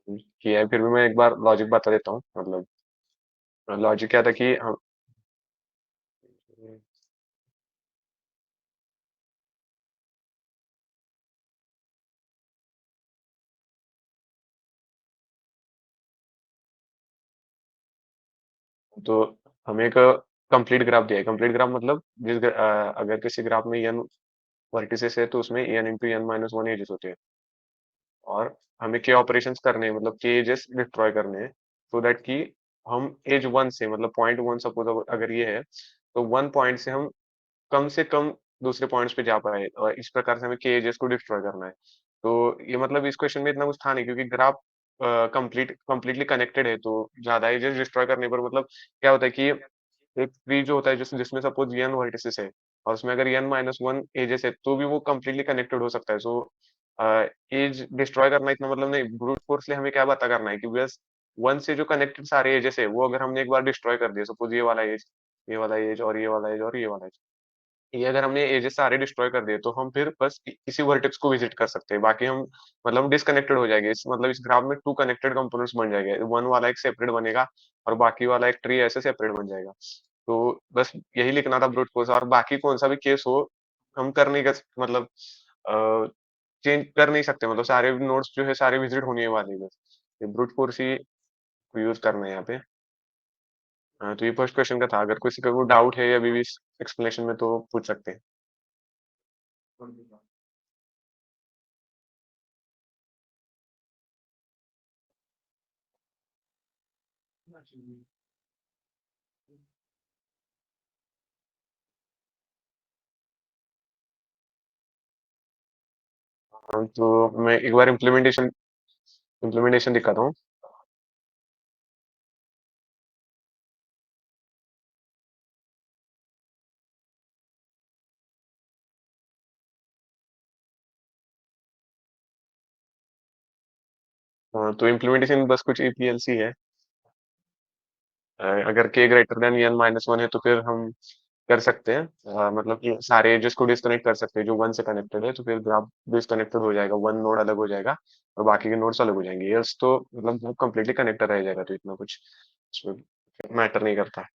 किया है, फिर भी मैं एक बार लॉजिक बता देता हूँ। मतलब लॉजिक क्या था कि हम तो हमें एक कंप्लीट ग्राफ दिया है। कंप्लीट ग्राफ मतलब अगर किसी ग्राफ में n वर्टिसेस है तो उसमें n into n minus one edges होते हैं, और हमें के ऑपरेशंस करने हैं, मतलब के एजेस डिस्ट्रॉय करने हैं, सो दैट कि हम एज वन से, मतलब पॉइंट वन सपोज अगर ये है, तो वन पॉइंट से हम कम से कम दूसरे पॉइंट्स पे जा पाए, और इस प्रकार से हमें के एजेस को डिस्ट्रॉय करना है। तो ये मतलब इस क्वेश्चन में इतना कुछ था नहीं, क्योंकि ग्राफ कंप्लीटली कनेक्टेड है, तो ज्यादा एजेस डिस्ट्रॉय करने पर मतलब क्या होता है कि एक ट्री जो होता है जिसमें सपोज n वर्टिसेस है, और उसमें अगर n माइनस वन एजेस है, तो भी वो कंप्लीटली कनेक्टेड हो सकता है। सो एज डिस्ट्रॉय करना इतना मतलब नहीं, ब्रूट फोर्स से हमें क्या पता करना है कि बस वन से जो कनेक्टेड सारे एजेस है, वो अगर हमने एक बार डिस्ट्रॉय कर दिए, सपोज ये वाला एज, ये वाला एज, और ये वाला एज, और ये वाला एज, ये अगर हमने एजेस सारे डिस्ट्रॉय कर दिए, तो हम फिर बस किसी वर्टेक्स को विजिट कर सकते हैं। बाकी हम मतलब डिस्कनेक्टेड हो जाएंगे। इस ग्राफ में टू कनेक्टेड कंपोनेंट्स बन जाएंगे, वन वाला एक सेपरेट बनेगा, और बाकी वाला एक ट्री ऐसे सेपरेट बन जाएगा। तो बस यही लिखना था ब्रूट फोर्स, और बाकी कौन सा भी केस हो, हम कर नहीं कर मतलब चेंज कर नहीं सकते, मतलब सारे नोड्स जो है सारे विजिट होने वाले हैं बस। ये ब्रूट फोर्स ही यूज करना है यहाँ पे। हाँ, तो ये फर्स्ट क्वेश्चन का था। अगर किसी का कोई डाउट है अभी भी एक्सप्लेनेशन में, तो पूछ सकते हैं। हाँ, तो मैं एक बार इम्प्लीमेंटेशन इम्प्लीमेंटेशन दिखाता हूँ। तो इम्प्लीमेंटेशन बस कुछ ईपीएलसी है। अगर K greater than N minus one है, तो फिर हम कर सकते हैं, मतलब कि सारे एजेस को डिस्कनेक्ट कर सकते हैं जो वन से कनेक्टेड है, तो फिर ग्राफ डिस्कनेक्टेड हो जाएगा, वन नोड अलग हो जाएगा, और बाकी के नोड्स अलग हो जाएंगे। यस, तो मतलब ग्राफ कंप्लीटली कनेक्टेड रह जाएगा, तो इतना कुछ उसमें मैटर नहीं करता।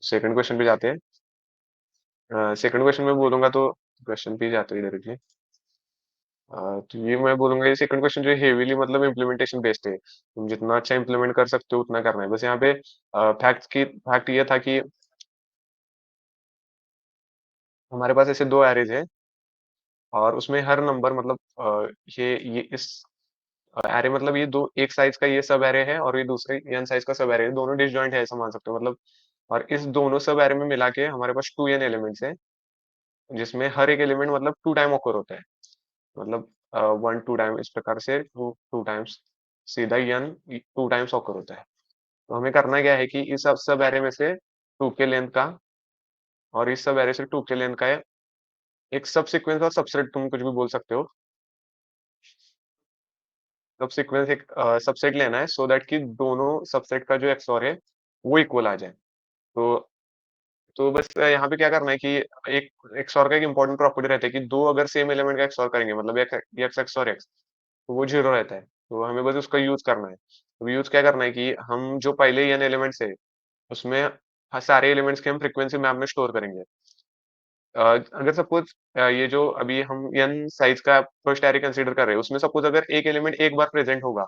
सेकंड क्वेश्चन पे जाते हैं। सेकंड क्वेश्चन में बोलूंगा तो क्वेश्चन पे ही जाते हैं डायरेक्टली। तो ये मैं बोलूंगा, ये सेकंड क्वेश्चन जो है हेवीली मतलब इम्प्लीमेंटेशन बेस्ड है। तुम जितना अच्छा इम्प्लीमेंट कर सकते हो उतना करना है। बस यहाँ पे फैक्ट ये था कि हमारे पास ऐसे दो एरेज है, और उसमें हर नंबर मतलब ये इस एरे, मतलब ये दो, एक साइज का ये सब एरे है, और ये दूसरे एन साइज का सब एरे है, दोनों डिसजॉइंट है ऐसा मान सकते हो मतलब। और इस दोनों सब एरे में मिला के हमारे पास टू एन एलिमेंट्स है, जिसमें हर एक एलिमेंट मतलब टू टाइम ऑकर होता है, मतलब वन टू टाइम, इस प्रकार से टू टू टाइम्स सीधा एन टू टाइम्स ऑकर होता है। तो हमें करना क्या है कि इस सब सब एरे में से टू के लेंथ का, और इस सब एरे से टू के लेंथ का एक सब सीक्वेंस और सबसेट, तुम कुछ भी बोल सकते हो, सब सीक्वेंस एक सबसेट लेना है, सो दैट कि दोनों सबसेट का जो एक्सओर है वो इक्वल आ जाए। तो बस यहाँ पे क्या करना है कि एक एक्सओर का एक इंपॉर्टेंट प्रॉपर्टी रहता है कि दो अगर सेम एलिमेंट का एक्सओर करेंगे, मतलब एक्स एक्सओर एक्स, तो वो जीरो रहता है। तो हमें बस उसका यूज करना है। तो यूज क्या करना है कि हम जो पहले एन एलिमेंट्स है, उसमें सारे एलिमेंट्स के हम फ्रीक्वेंसी मैप में स्टोर करेंगे। अगर सपोज ये जो अभी हम n साइज का फर्स्ट एरे कंसीडर कर रहे हैं, उसमें सपोज अगर एक एलिमेंट एक बार प्रेजेंट होगा,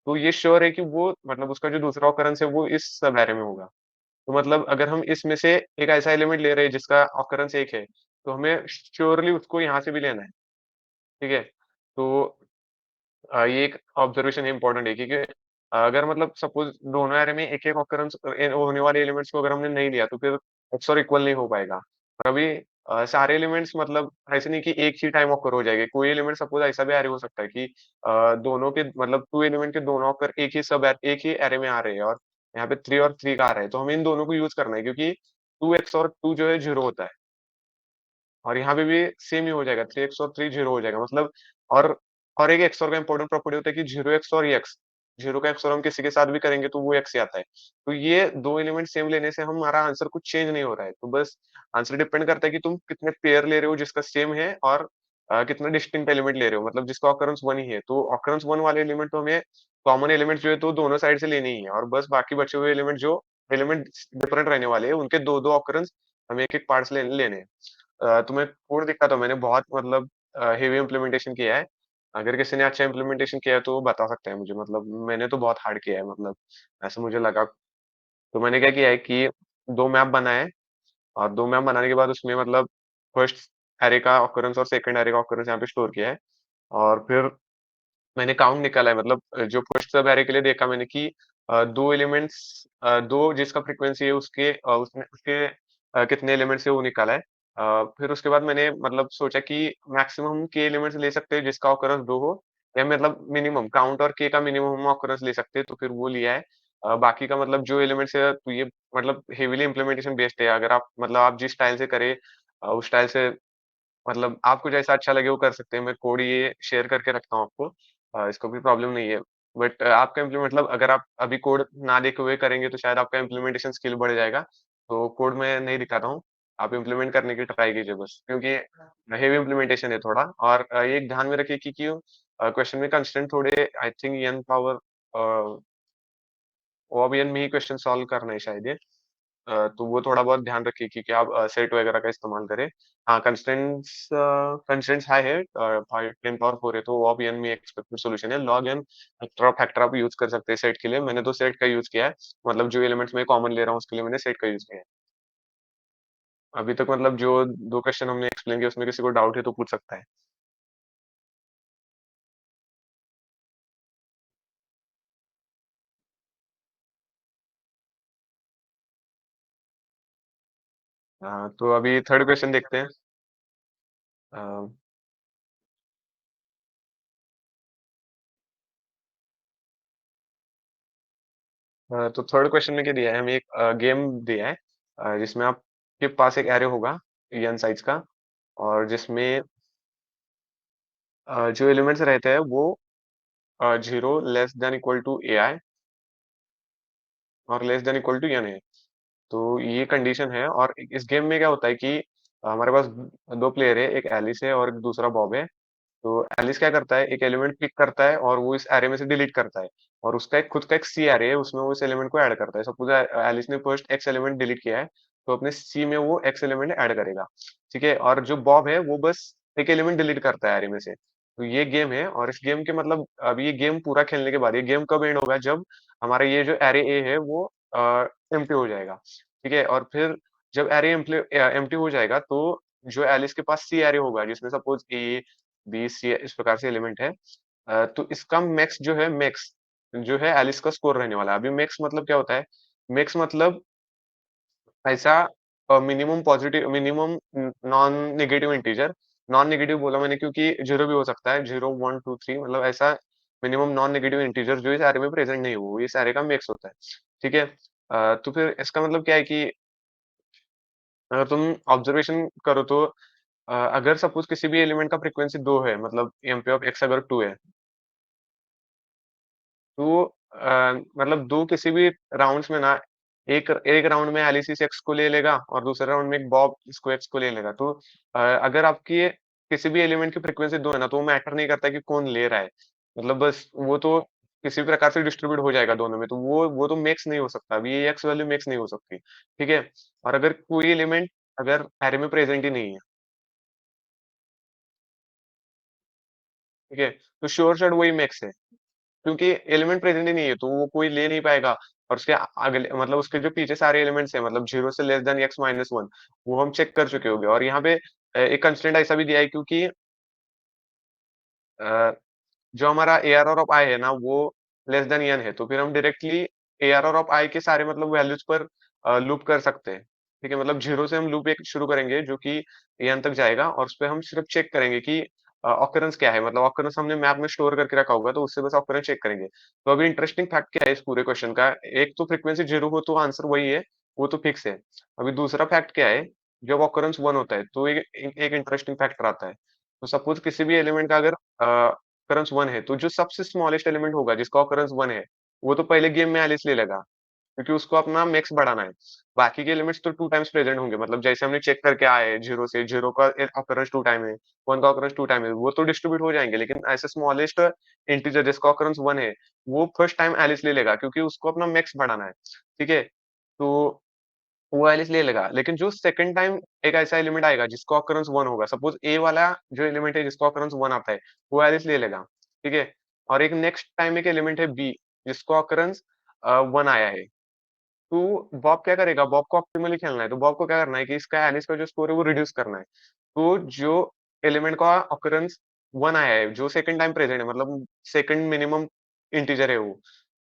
तो ये श्योर है कि वो मतलब उसका जो दूसरा ऑकरेंस है वो इस सब एरे में होगा। तो मतलब अगर हम इसमें से एक ऐसा एलिमेंट ले रहे हैं जिसका ऑकरेंस एक है, तो हमें श्योरली उसको यहाँ से भी लेना है। ठीक है? तो ये एक ऑब्जर्वेशन है, इंपॉर्टेंट है, क्योंकि अगर मतलब सपोज दोनों एरे में एक एक ऑकरेंस होने वाले एलिमेंट्स को अगर हमने नहीं लिया, तो फिर एक्सओर इक्वल नहीं हो पाएगा। और अभी सारे एलिमेंट्स मतलब ऐसे नहीं कि एक ही टाइम ऑकर हो जाएंगे। कोई एलिमेंट सपोज ऐसा भी एरे हो सकता है कि दोनों के मतलब टू एलिमेंट के दोनों ऑकर एक ही एरे में आ रहे हैं, और यहाँ पे थ्री और थ्री का आ रहा है, तो हमें इन दोनों को यूज करना है, क्योंकि टू एक्स और टू जो है जीरो होता है, और यहाँ पे भी सेम ही हो जाएगा, थ्री एक्स और थ्री जीरो हो जाएगा मतलब। और एक एक्सओर का इंपॉर्टेंट प्रॉपर्टी होता है कि जीरो एक्स और एक्स, जीरो का एक्सओर हम किसी के साथ भी करेंगे तो वो एक्स ही आता है। तो ये दो एलिमेंट सेम लेने से हमारा आंसर कुछ चेंज नहीं हो रहा है। तो बस आंसर डिपेंड करता है कि तुम कितने पेयर ले रहे हो जिसका सेम है, और कितना डिस्टिंक्ट एलिमेंट ले रहे हो, मतलब जिसका ऑकरेंस वन ही है। तो ऑकरेंस वन वाले एलिमेंट तो हमें कॉमन एलिमेंट जो है तो दोनों साइड से लेने ही है, और बस बाकी बचे हुए एलिमेंट जो एलिमेंट डिफरेंट रहने वाले हैं, उनके 2-2 ऑकरेंस हमें एक-एक पार्ट्स लेने हैं। तो मैं कोड दिखाता हूँ, मैंने बहुत मतलब हेवी इम्प्लीमेंटेशन किया है। अगर किसी ने अच्छा इम्प्लीमेंटेशन किया है तो वो बता सकता है मुझे, मतलब मैंने तो बहुत हार्ड किया है, मतलब ऐसा मुझे लगा। तो मैंने क्या किया है कि 2 मैप बनाए, और 2 मैप बनाने के बाद उसमें मतलब फर्स्ट एरे का ऑकरेंस और सेकंड एरे का ऑकरेंस यहाँ पे स्टोर किया है। और फिर मैंने काउंट निकाला है, मतलब जो फर्स्ट सब एरे के लिए देखा मैंने कि 2 एलिमेंट्स 2 जिसका फ्रीक्वेंसी है उसके कितने एलिमेंट्स है वो निकाला है। फिर उसके बाद मैंने मतलब सोचा कि मैक्सिमम के एलिमेंट्स ले सकते हैं जिसका ऑकरेंस 2 हो, या मतलब मिनिमम काउंट और के का मिनिमम हम ऑकरेंस ले सकते हैं, तो फिर वो लिया है। बाकी का मतलब जो एलिमेंट्स है तो ये मतलब हेवीली इम्प्लीमेंटेशन बेस्ड है। अगर आप मतलब आप जिस स्टाइल से करें उस स्टाइल से मतलब आपको जैसा अच्छा लगे वो कर सकते हैं। मैं कोड ये शेयर करके रखता हूँ आपको, इसको कोई प्रॉब्लम नहीं है। बट आपका मतलब अगर आप अभी कोड ना देखे हुए करेंगे तो शायद आपका इम्प्लीमेंटेशन स्किल बढ़ जाएगा। तो कोड मैं नहीं दिखाता हूँ, आप इम्प्लीमेंट करने की ट्राई कीजिए बस, क्योंकि हेवी इम्प्लीमेंटेशन है थोड़ा। और ये एक ध्यान में रखिए कि क्यों क्वेश्चन में कंस्ट्रेंट थोड़े आई थिंक n पावर ओ अब n में ही क्वेश्चन सॉल्व करना है शायद ये। तो वो थोड़ा बहुत ध्यान रखिए कि क्या आप सेट वगैरह का इस्तेमाल करें। हाँ, कंस्ट्रेंट्स हाई है, 10 पावर 4 है, तो वो भी एन में एक्सपेक्टेड सॉल्यूशन है। लॉग एन फैक्टर आप यूज़ कर सकते हैं सेट के लिए। मैंने तो सेट का यूज़ किया है, मतलब जो एलिमेंट्स मैं कॉमन ले रहा हूँ उसके लिए मैंने सेट का यूज़ किया है। अभी तक मतलब जो 2 क्वेश्चन हमने एक्सप्लेन किए उसमें किसी को डाउट है तो पूछ सकता है। तो अभी थर्ड क्वेश्चन देखते हैं। अ, तो थर्ड क्वेश्चन में क्या दिया है, हमें एक गेम दिया है जिसमें आपके पास एक एरे होगा n साइज का, और जिसमें जो एलिमेंट्स रहते हैं वो 0 less than equal to ai और less than equal to n है। तो ये कंडीशन है, और इस गेम में क्या होता है कि हमारे पास 2 प्लेयर है, एक एलिस है और एक दूसरा बॉब है। तो एलिस क्या करता है, एक एलिमेंट पिक करता है और वो इस एरे में से डिलीट करता है, और उसका एक खुद का एक सी एरे है, उसमें वो इस एलिमेंट को ऐड करता है। सपोज एलिस ने फर्स्ट एक्स एलिमेंट डिलीट किया है, तो अपने सी में वो एक्स एलिमेंट ऐड करेगा। ठीक है, और जो बॉब है वो बस एक एलिमेंट डिलीट करता है एरे में से। तो ये गेम है, और इस गेम के मतलब अभी ये गेम पूरा खेलने के बाद ये गेम कब एंड होगा, जब हमारा ये जो एरे ए है वो एम्प्टी हो जाएगा। ठीक है, और फिर जब एरे एम्प्टी हो जाएगा तो जो एलिस के पास सी एरे होगा जिसमें सपोज ए बी सी इस प्रकार से एलिमेंट है, तो इसका मैक्स जो है, मैक्स जो है एलिस का स्कोर रहने वाला है। अभी मैक्स मतलब क्या होता है, मैक्स मतलब ऐसा minimum positive minimum non negative integer. Non negative बोला मैंने क्योंकि 0 भी हो सकता है, 0 1 2 3 मतलब ऐसा मिनिमम नॉन नेगेटिव इंटीजर जो इस एरे में प्रेजेंट नहीं हो, इस एरे का मैक्स होता है। ठीक है, तो फिर इसका मतलब क्या है कि अगर तुम ऑब्जर्वेशन करो तो अगर सपोज किसी भी एलिमेंट का फ्रीक्वेंसी 2 है, मतलब एम पे ऑफ एक्स अगर 2 है, तो मतलब 2 किसी भी राउंड्स में ना, एक एक राउंड में एलिसिस एक्स को ले लेगा और दूसरे राउंड में एक बॉब इसको एक्स को ले लेगा। तो अगर आपकी किसी भी एलिमेंट की फ्रीक्वेंसी 2 है ना, तो वो मैटर नहीं करता कि कौन ले रहा है। मतलब बस वो तो किसी भी प्रकार से डिस्ट्रीब्यूट हो जाएगा दोनों में, तो वो तो मिक्स नहीं हो सकता। अभी ये एक्स वैल्यू मिक्स नहीं हो सकती। ठीक है? और अगर कोई एलिमेंट अगर ऐरे में प्रेजेंट ही नहीं है, ठीक है? तो श्योर शॉट वही मिक्स है। क्योंकि एलिमेंट प्रेजेंट ही नहीं है, तो वो कोई ले नहीं पाएगा। और उसके अगले मतलब उसके जो पीछे सारे एलिमेंट्स हैं, मतलब 0 से लेस देन एक्स माइनस 1, वो हम चेक कर चुके होंगे। और यहाँ पे एक कंस्ट्रेंट ऐसा भी दिया है क्योंकि अ, जो हमारा एआरआर ऑफ आई है ना, वो लेस देन n है, तो फिर हम डायरेक्टली एआरआर ऑफ आई के सारे मतलब वैल्यूज पर लूप कर सकते हैं। ठीक है, मतलब 0 से हम लूप एक शुरू करेंगे जो कि n तक जाएगा, और उसपे हम सिर्फ चेक करेंगे कि ऑकरेंस क्या है, मतलब ऑकरेंस हमने मैप में स्टोर करके रखा होगा, तो उससे बस ऑकरेंस चेक करेंगे। तो अभी इंटरेस्टिंग फैक्ट क्या है इस पूरे क्वेश्चन का, एक तो फ्रीक्वेंसी 0 हो तो आंसर वही है, वो तो फिक्स है। अभी दूसरा फैक्ट क्या है, जब ऑकरेंस 1 होता है तो एक इंटरेस्टिंग फैक्टर आता है। तो सपोज किसी भी एलिमेंट का अगर ऑकरेंस 1 है, तो जो सबसे स्मॉलेस्ट एलिमेंट होगा जिसका ऑकरेंस 1 है, वो तो पहले गेम में एलिस ले लेगा। क्योंकि उसको अपना मैक्स बढ़ाना है। बाकी के एलिमेंट्स तो 2 टाइम्स प्रेज़ेंट होंगे, मतलब जैसे हमने चेक करके आए 0 से, 0 का ऑकरेंस 2 टाइम है, 1 का ऑकरेंस 2 टाइम है, वो तो डिस्ट्रीब्यूट हो जाएँगे, लेकिन ऐसे स्मॉलेस्ट इंटीजर जिसका ऑकरेंस 1 है, वो फर्स्ट टाइम एलिस ले लेगा क्योंकि उसको अपना मैक्स बढ़ाना है, ठीक है? तो वो एलिस ले लेगा, लेकिन जो सेकंड टाइम एक ऐसा एलिमेंट आएगा जिसका ऑकरेंस 1 होगा, सपोज़ ए वाला जो एलिमेंट है जिसका ऑकरेंस 1 आता है, वो एलिस ले लेगा, ठीक है? और एक नेक्स्ट टाइम एक एलिमेंट है बी जिसका ऑकरेंस 1 आया है। तो बॉब क्या करेगा, बॉब को ऑप्टिमली खेलना है, तो बॉब को क्या करना है कि इसका एलिस का जो स्कोर है वो रिड्यूस करना है। तो जो एलिमेंट का ऑकरेंस 1 आया है, जो सेकंड टाइम प्रेजेंट है, मतलब सेकंड मिनिमम इंटीजर है वो,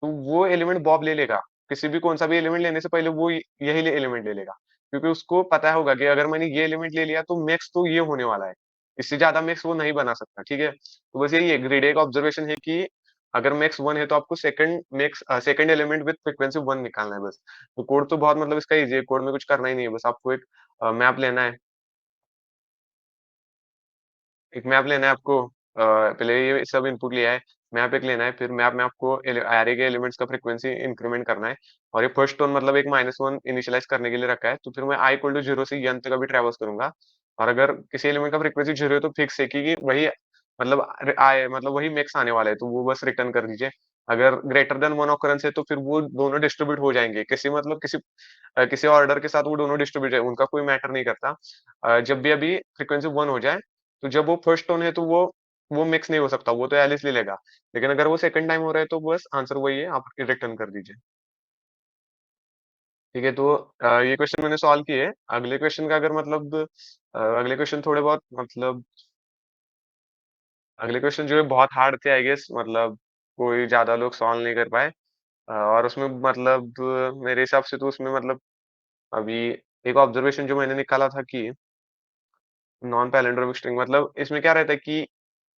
तो वो एलिमेंट बॉब ले लेगा। किसी भी कौन-सा भी एलिमेंट लेने से पहले वो यही एलिमेंट ले लेगा। क्योंकि उसको पता होगा कि अगर मैंने ये एलिमेंट ले लिया तो मैक्स तो ये होने वाला है। इससे ज़्यादा मैक्स वो नहीं बना सकता, ठीक है? तो बस यही है, ग्रीडी एक ऑब्जर्वेशन है कि अगर मैक्स 1 है तो आपको सेकंड एलिमेंट विथ फ्रीक्वेंसी 1 निकालना है बस। तो कोड तो बहुत मतलब इसका ईज़ी है, कोड में कुछ करना ही नहीं है, बस आपको एक मैप लेना है। एक मैप लेना है आपको, पहले ये सब इनपुट लिया है, मैप एक लेना है, फिर मैप में आपको एरे के एलिमेंट्स का फ्रीक्वेंसी इंक्रीमेंट करना है, और ये फर्स्ट टर्म मतलब एक -1 इनिशियलाइज़ करने के लिए रखा है, तो फिर मैं i इक्वल टू 0 से n तक अभी ट्रैवर्स करूँगा, और अगर किसी एलिमेंट का फ्रीक्वेंसी 0 है तो फिक्स है कि वही मतलब मतलब वही मैक्स आने वाला है, तो वो बस रिटर्न कर दीजिए। अगर ग्रेटर देन 1 ऑकरेंस है तो फिर वो दोनों डिस्ट्रीब्यूट हो जाएँगे, किसी ऑर्डर के साथ वो दोनों डिस्ट्रीब्यूट है, उनका कोई मैटर नहीं करता। जब भी अभी फ्रीक्वेंसी 1 हो जाए, तो जब वो फर्स्ट टोन है तो वो मिक्स नहीं हो सकता, वो तो एलिस ले लेगा। लेकिन अगर वो सेकंड टाइम हो रहा है तो बस आंसर वही है, आप रिटर्न कर दीजिए। ठीक है, तो ये क्वेश्चन मैंने सॉल्व किए। अगले क्वेश्चन का अगर मतलब अगले क्वेश्चन थोड़े बहुत मतलब अगले क्वेश्चन जो है बहुत हार्ड थे आई गेस, मतलब कोई ज़्यादा लोग सॉल्व नहीं कर पाए। और उसमें मतलब मेरे हिसाब से तो उसमें मतलब अभी एक ऑब्जर्वेशन जो मैंने निकाला था कि नॉन पैलिंड्रोमिक स्ट्रिंग, मतलब इसमें क्या रहता है कि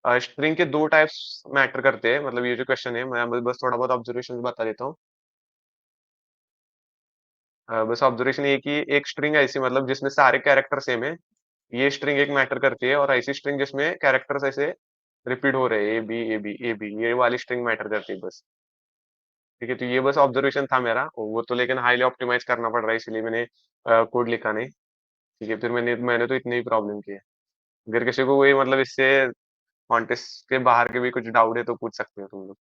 स्ट्रिंग के 2 टाइप्स मैटर करते हैं, मतलब ये जो क्वेश्चन है मैं बस थोड़ा बहुत ऑब्जर्वेशंस बता देता हूँ। बस ऑब्जर्वेशन ये है कि एक स्ट्रिंग ऐसी मतलब जिसमें सारे कैरेक्टर सेम है, ये स्ट्रिंग एक मैटर करती है, और ऐसी स्ट्रिंग जिसमें कैरेक्टर्स ऐसे रिपीट हो रहे हैं, A B A B A B, ये वाली स्ट्रिंग मैटर करती है बस। ठीक है, तो ये बस ऑब्जर्वेशन था मेरा, वो तो लेकिन हाईली ऑप्टिमाइज करना पड़ रहा है, इसलिए मैंने कोड लिखा नहीं। ठीक है, फिर मैंने तो इतनी ही प्रॉब्लम की है। अगर किसी को कोई मतलब इससे कॉन्टेस्ट के बाहर के भी कुछ डाउट है तो पूछ सकते हो तुम लोग।